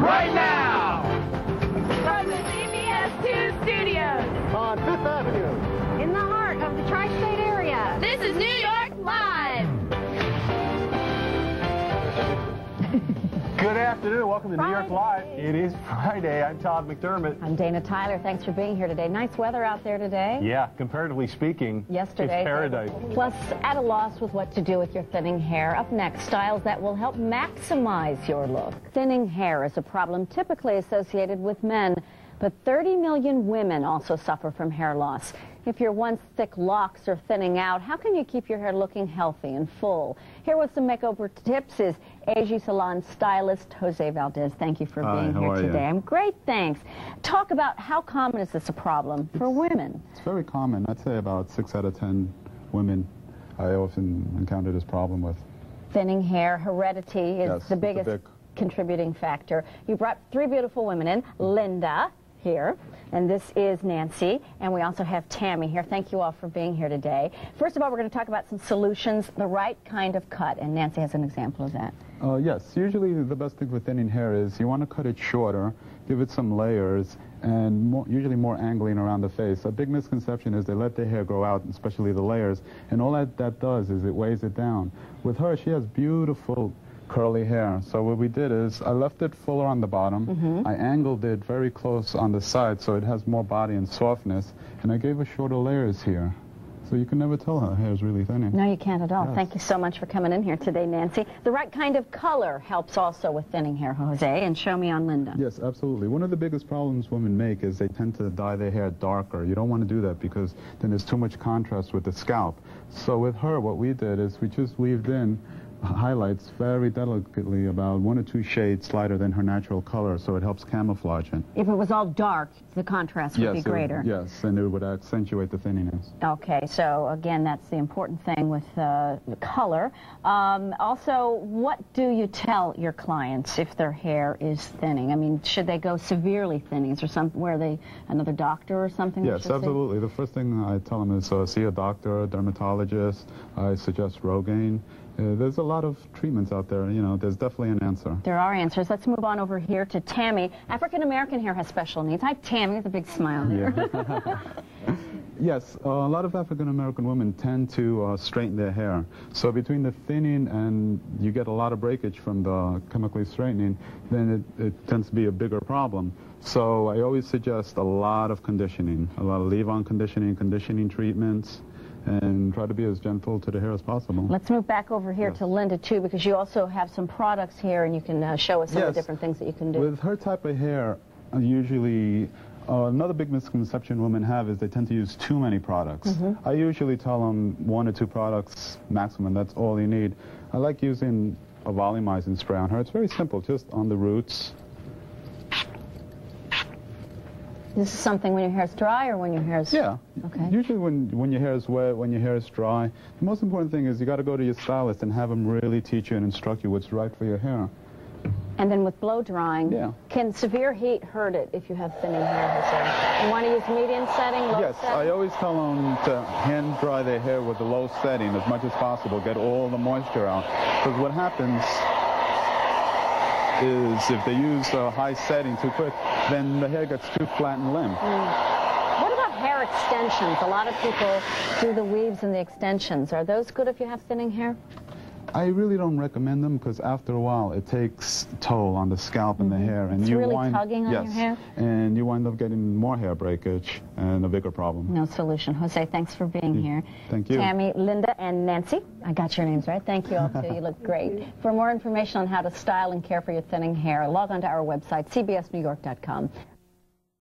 right now. From the CBS 2 studios on Fifth Avenue, in the heart of the tri-state area, this is New York Live. Good afternoon. Welcome to New York Live. It is Friday. I'm Todd McDermott. I'm Dana Tyler. Thanks for being here today. Nice weather out there today. Yeah, comparatively speaking, yesterday, it's paradise. Plus, at a loss with what to do with your thinning hair. Up next, styles that will help maximize your look. Thinning hair is a problem typically associated with men, but 30 million women also suffer from hair loss. If your once thick locks are thinning out, how can you keep your hair looking healthy and full? Here with some makeover tips is AG Salon stylist Jose Valdez. Thank you for being here today. I'm great, thanks. Talk about how common is this a problem for women? It's very common. I'd say about 6 out of 10 women I often encounter this problem with. Thinning hair, heredity is the biggest contributing factor. You brought 3 beautiful women in. Linda here, and this is Nancy, and we also have Tammy here. Thank you all for being here today. First of all, we're going to talk about some solutions, the right kind of cut, and Nancy has an example of that. Yes, usually the best thing for thinning hair is you want to cut it shorter, give it some layers, and usually more angling around the face. A big misconception is they let their hair grow out, especially the layers, and all that does is it weighs it down. With her, she has beautiful curly hair. So what we did is I left it fuller on the bottom. I angled it very close on the side so it has more body and softness, and I gave her shorter layers here. So you can never tell her hair is really thinning. No, you can't at all. Yes. Thank you so much for coming in here today, Nancy. The right kind of color helps also with thinning hair, Jose, and show me on Linda. Yes, absolutely. One of the biggest problems women make is they tend to dye their hair darker. You don't want to do that because then there's too much contrast with the scalp. So with her, what we did is we just weaved in highlights very delicately, about 1 or 2 shades lighter than her natural color, so it helps camouflage it. If it was all dark, the contrast would be greater. Yes, and it would accentuate the thinniness. Okay, so again, that's the important thing with the color. Also, what do you tell your clients if their hair is thinning? I mean, should they go severely thinning? Is there somewhere another doctor or something? Yes, absolutely. The first thing I tell them is see a doctor, a dermatologist. I suggest Rogaine. There's a lot of treatments out there. You know, there's definitely an answer. There are answers. Let's move on over here to Tammy. African-American hair has special needs. Hi, Tammy, with a big smile there. Yeah. Yes, a lot of African-American women tend to straighten their hair. So between the thinning and you get a lot of breakage from the chemically straightening, then it tends to be a bigger problem. So I always suggest a lot of conditioning, a lot of leave-on conditioning treatments, and try to be as gentle to the hair as possible. Let's move back over here to Linda, too, because you also have some products here, and you can show us some of the different things that you can do. With her type of hair, usually another big misconception women have is they tend to use too many products. I usually tell them 1 or 2 products maximum, that's all you need. I like using a volumizing spray on her. It's very simple, just on the roots. This is something when your hair is dry or when your hair is... Yeah. Okay. Usually when your hair is wet, when your hair is dry. The most important thing is you got to go to your stylist and have him really teach you and instruct you what's right for your hair. And then with blow drying, can severe heat hurt it if you have thinning hair, Jose? You want to use medium setting, low setting? Yes, I always tell them to hand dry their hair with the low setting as much as possible, get all the moisture out. Because what happens is if they use a high setting too quick, then the hair gets too flat and limp. What about hair extensions? A lot of people do the weaves and the extensions. Are those good if you have thinning hair? I really don't recommend them because after a while it takes toll on the scalp and the hair, and it's really tugging on your hair. And you wind up getting more hair breakage and a bigger problem. No solution. Jose, thanks for being here. Thank you. Tammy, Linda, and Nancy. I got your names right. Thank you all too. You look great. For more information on how to style and care for your thinning hair, log on to our website, cbsnewyork.com.